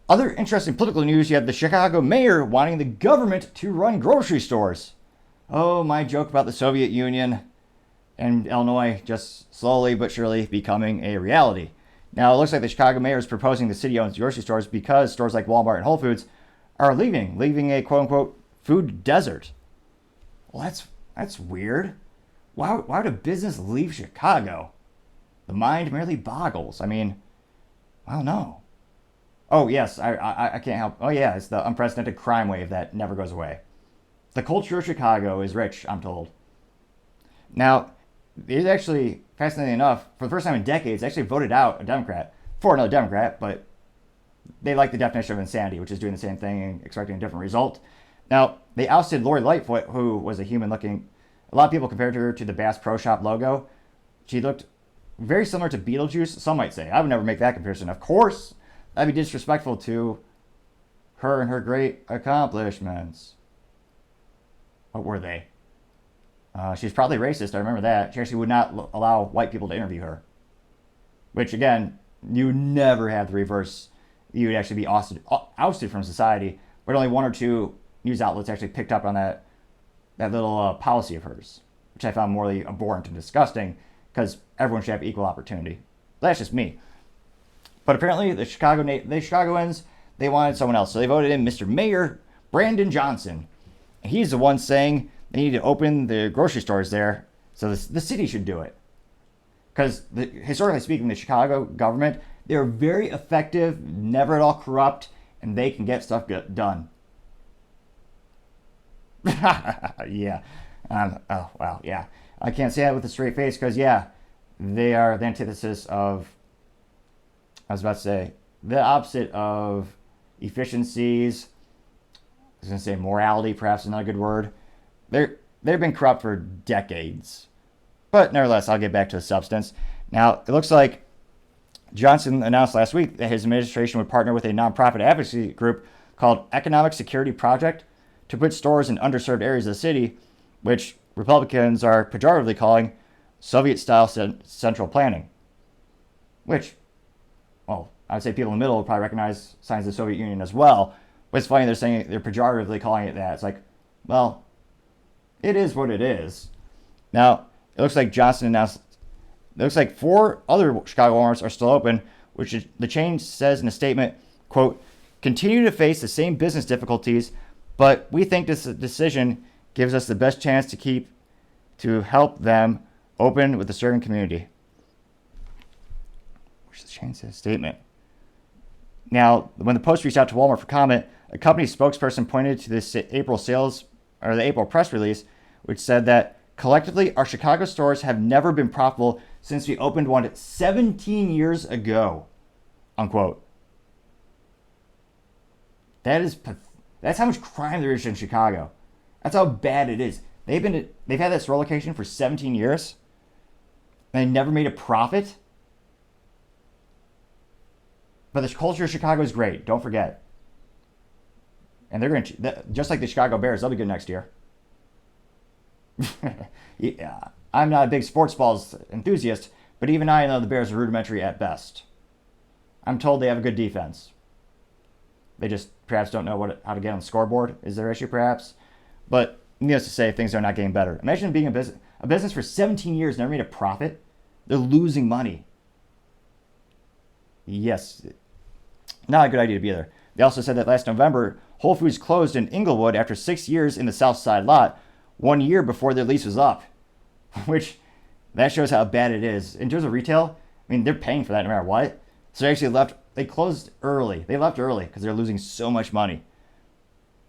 Other interesting political news, you have the Chicago mayor wanting the government to run grocery stores. Oh, my joke about the Soviet Union and Illinois just slowly but surely becoming a reality. Now, it looks like the Chicago mayor is proposing the city owns grocery stores because stores like Walmart and Whole Foods are leaving a quote-unquote food desert. Well, that's weird. Why would a business leave Chicago? The mind merely boggles. I mean, I don't know. Oh, yes, I can't help. Oh, yeah, it's the unprecedented crime wave that never goes away. The culture of Chicago is rich, I'm told. Now, it is actually, fascinating enough, for the first time in decades, they actually voted out a Democrat for another Democrat, but they like the definition of insanity, which is doing the same thing and expecting a different result. Now, they ousted Lori Lightfoot, who was a human-looking. A lot of people compared her to the Bass Pro Shop logo. She looked very similar to Beetlejuice, some might say. I would never make that comparison. Of course, that'd be disrespectful to her and her great accomplishments. What were they? She's probably racist, I remember that. She actually would not allow white people to interview her. Which, again, you never have the reverse. You would actually be ousted from society, but only one or two news outlets actually picked up on that little policy of hers, which I found morally abhorrent and disgusting, because everyone should have equal opportunity. That's just me. But apparently, the Chicagoans, they wanted someone else, so they voted in Mr. Mayor Brandon Johnson. And he's the one saying they need to open the grocery stores there, so the city should do it. Because historically speaking, the Chicago government, they're very effective, never at all corrupt, and they can get stuff done. Yeah. Oh, wow, yeah. I can't say that with a straight face because, yeah, they are the antithesis of, I was about to say, the opposite of efficiencies. I was going to say morality, perhaps is not a good word. They've been corrupt for decades. But nevertheless, I'll get back to the substance. Now, it looks like Johnson announced last week that his administration would partner with a nonprofit advocacy group called Economic Security Project to put stores in underserved areas of the city, which Republicans are pejoratively calling Soviet-style central planning. Which, well, I would say people in the middle would probably recognize signs of the Soviet Union as well. But it's funny they're pejoratively calling it that. It's like, well, it is what it is. Now, it looks like Johnson announced, it looks like 4 other Chicago Walmarts are still open, which the chain says in a statement, quote, continue to face the same business difficulties, but we think this decision gives us the best chance to help them open with the serving community. Which the chain says statement. Now, when the Post reached out to Walmart for comment, a company spokesperson pointed to this April the April press release, which said that collectively, our Chicago stores have never been profitable since we opened one 17 years ago, unquote. That's how much crime there is in Chicago. That's how bad it is. They've had that store location for 17 years, and they never made a profit. But the culture of Chicago is great. Don't forget. And they're going to, just like the Chicago Bears, they'll be good next year. Yeah, I'm not a big sports balls enthusiast, but even I know the Bears are rudimentary at best. I'm told they have a good defense. They just perhaps don't know how to get on the scoreboard is their issue, perhaps. But needless to say, things are not getting better. Imagine being a business for 17 years, never made a profit. They're losing money. Yes, not a good idea to be there. They also said that last November, Whole Foods closed in Inglewood after 6 years in the South Side lot, 1 year before their lease was up. Which, that shows how bad it is. In terms of retail, I mean, they're paying for that no matter what. So they actually they closed early. They left early because they're losing so much money.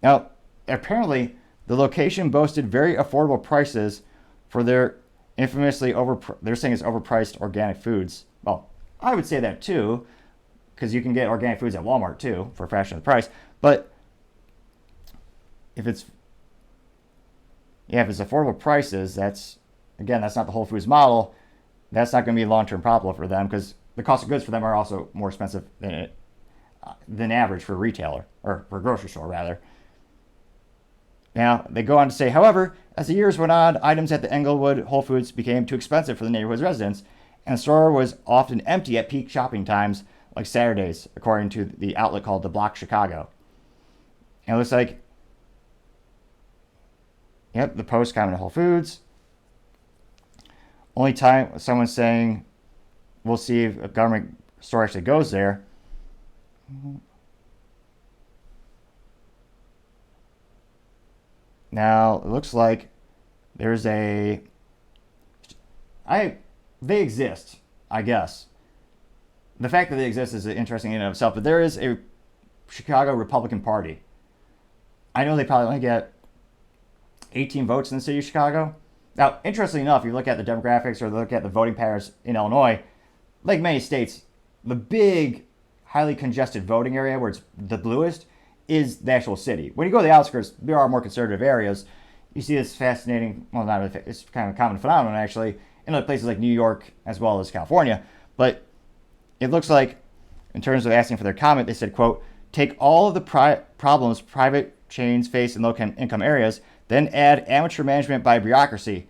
Now, apparently, the location boasted very affordable prices for their infamously they're saying it's overpriced organic foods. Well, I would say that too, because you can get organic foods at Walmart too for a fraction of the price. But if it's affordable prices, that's not the Whole Foods model. That's not going to be long-term profitable for them because the cost of goods for them are also more expensive than average for a retailer, or for a grocery store rather. Now, they go on to say, however, as the years went on, items at the Englewood Whole Foods became too expensive for the neighborhood's residents, and the store was often empty at peak shopping times, like Saturdays, according to the outlet called The Block Chicago. And it looks like, yep, the post coming to Whole Foods. Only time someone's saying, we'll see if a government store actually goes there. Now, it looks like there's they exist, I guess. The fact that they exist is interesting in and of itself, but there is a Chicago Republican Party. I know they probably only get 18 votes in the city of Chicago. Now, interestingly enough, if you look at the demographics or look at the voting patterns in Illinois, like many states, the big, highly congested voting area where it's the bluest is the actual city. When you go to the outskirts, there are more conservative areas. You see this fascinating, well, not really, it's kind of a common phenomenon actually, in other places like New York as well as California. But it looks like, in terms of asking for their comment, they said, quote, take all of the problems private chains face in low-income areas, then add amateur management by bureaucracy,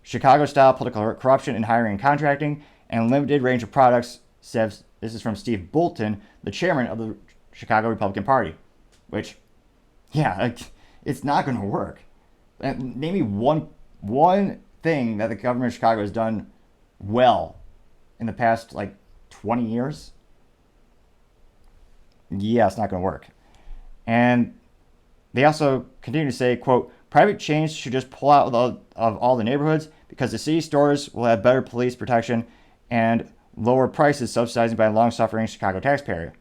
Chicago-style political corruption in hiring and contracting, and limited range of products, says, this is from Steve Bolton, the chairman of the Chicago Republican Party. Which, yeah, it's not going to work. Name me one thing that the government of Chicago has done well in the past, 20 years. Yeah, it's not going to work. And they also continue to say, quote, private chains should just pull out of all the neighborhoods because the city stores will have better police protection and lower prices subsidized by a long-suffering Chicago taxpayer.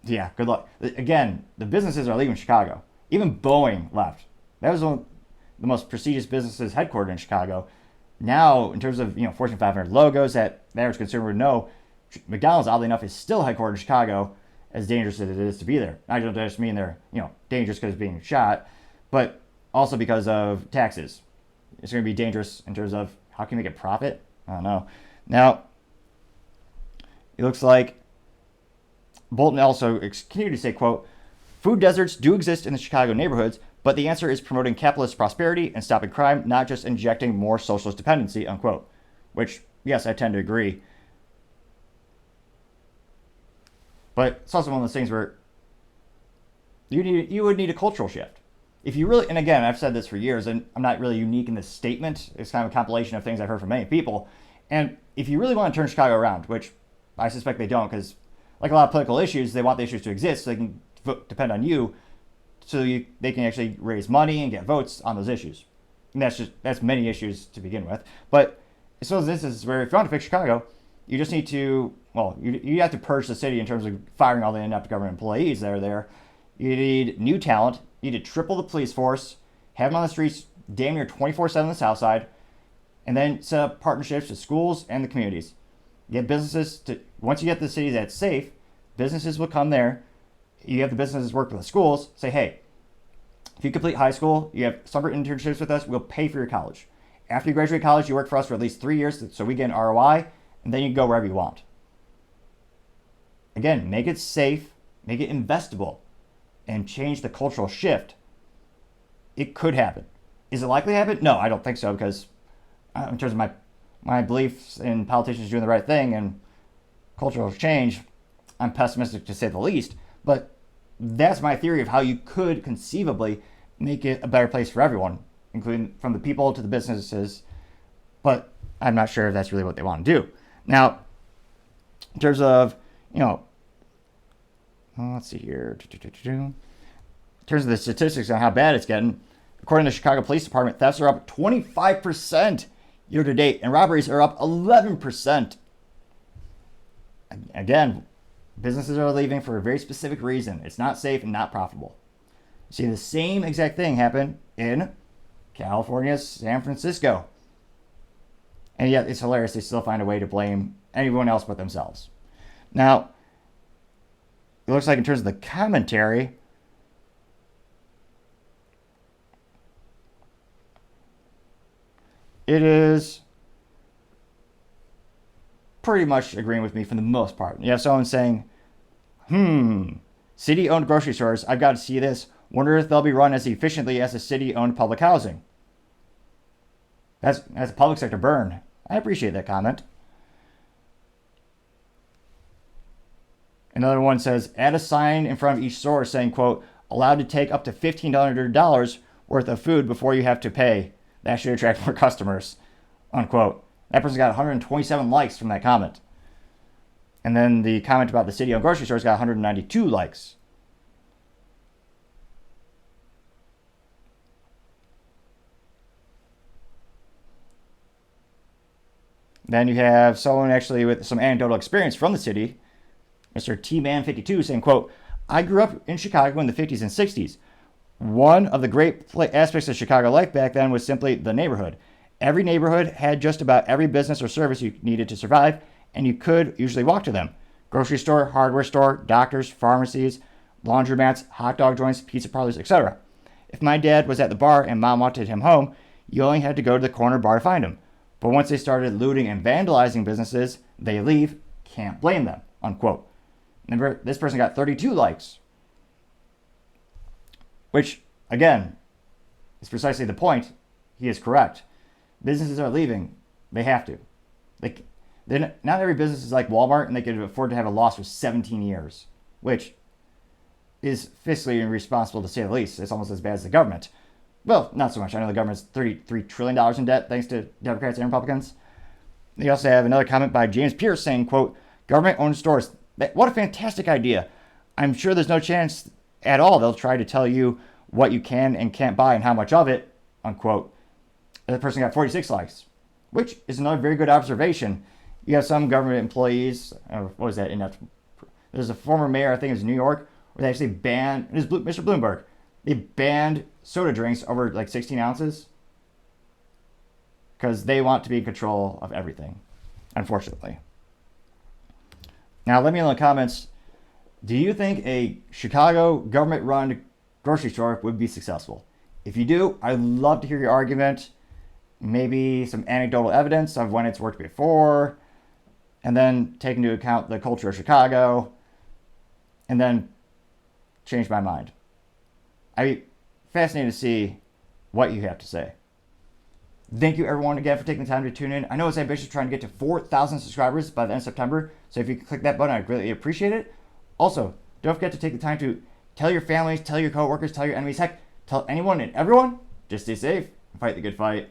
Yeah, good luck. Again, the businesses are leaving Chicago. Even Boeing left. That was one of the most prestigious businesses headquartered in Chicago. Now, in terms of Fortune 500 logos that the average consumer would know, McDonald's, oddly enough, is still headquartered in Chicago, as dangerous as it is to be there. I don't just mean they're dangerous because of being shot, but also because of taxes. It's going to be dangerous in terms of how can you make a profit? I don't know. Now, it looks like Bolton also continued to say, quote, food deserts do exist in the Chicago neighborhoods, but the answer is promoting capitalist prosperity and stopping crime, not just injecting more socialist dependency, unquote. Which, yes, I tend to agree. But it's also one of those things where you would need a cultural shift. If you really, and again, I've said this for years, and I'm not really unique in this statement. It's kind of a compilation of things I've heard from many people. And if you really want to turn Chicago around, which I suspect they don't, because like a lot of political issues, they want the issues to exist so they can depend on you, so they can actually raise money and get votes on those issues. And that's many issues to begin with. But as well as this is where if you want to fix Chicago, you just need to, you have to purge the city in terms of firing all the inept government employees that are there. You need new talent. You need to triple the police force, have them on the streets damn near 24/7 on the south side, and then set up partnerships with schools and the communities. Get businesses to, once you get the city that's safe, businesses will come there. You have the businesses work with the schools, say, hey, if you complete high school, you have summer internships with us, we'll pay for your college. After you graduate college, you work for us for at least 3 years so we get an ROI, and then you can go wherever you want. Again, make it safe, make it investable, and change the cultural shift. It could happen. Is it likely to happen? No, I don't think so, because in terms of my beliefs in politicians doing the right thing and cultural change, I'm pessimistic to say the least. But that's my theory of how you could conceivably make it a better place for everyone, including from the people to the businesses. But I'm not sure if that's really what they want to do. Now, in terms of, let's see here. In terms of the statistics on how bad it's getting, according to the Chicago Police Department, thefts are up 25% year to date, and robberies are up 11%. Again, businesses are leaving for a very specific reason. It's not safe and not profitable. See, the same exact thing happened in California's San Francisco. And yet, it's hilarious. They still find a way to blame anyone else but themselves. Now, it looks like in terms of the commentary, it is pretty much agreeing with me for the most part. You have someone saying, city-owned grocery stores, I've got to see this. Wonder if they'll be run as efficiently as a city-owned public housing. That's a public sector burn. I appreciate that comment. Another one says, add a sign in front of each store saying, quote, allowed to take up to $1,500 worth of food before you have to pay. That should attract more customers, unquote. That person got 127 likes from that comment. And then the comment about the city-owned grocery stores got 192 likes. Then you have someone actually with some anecdotal experience from the city, Mr. T-Man52, saying, quote, I grew up in Chicago in the 50s and 60s. One of the great aspects of Chicago life back then was simply the neighborhood. Every neighborhood had just about every business or service you needed to survive, and you could usually walk to them. Grocery store, hardware store, doctors, pharmacies, laundromats, hot dog joints, pizza parlors, etc. If my dad was at the bar and mom wanted him home, you only had to go to the corner bar to find him. But once they started looting and vandalizing businesses, they leave. Can't blame them, unquote. Remember, this person got 32 likes. Which, again, is precisely the point. He is correct. Businesses are leaving. They have to. Not every business is like Walmart, and they can afford to have a loss for 17 years, which is fiscally irresponsible to say the least. It's almost as bad as the government. Well, not so much. I know the government's $33 trillion in debt thanks to Democrats and Republicans. They also have another comment by James Pierce saying, quote, government-owned stores. What a fantastic idea. I'm sure there's no chance at all they'll try to tell you what you can and can't buy and how much of it, unquote. The person got 46 likes, which is another very good observation. You have some government employees, what was that? There's a former mayor, I think it was New York, where they actually banned, it was Mr. Bloomberg, they banned soda drinks over like 16 ounces because they want to be in control of everything, unfortunately. Now, let me know in the comments, do you think a Chicago government-run grocery store would be successful? If you do, I'd love to hear your argument, maybe some anecdotal evidence of when it's worked before, and then take into account the culture of Chicago, and then change my mind. I'd be fascinated to see what you have to say. Thank you everyone again for taking the time to tune in. I know it's ambitious trying to get to 4,000 subscribers by the end of September, so if you could click that button, I'd greatly appreciate it. Also, don't forget to take the time to tell your families, tell your coworkers, tell your enemies, heck, tell anyone and everyone. Just stay safe and fight the good fight.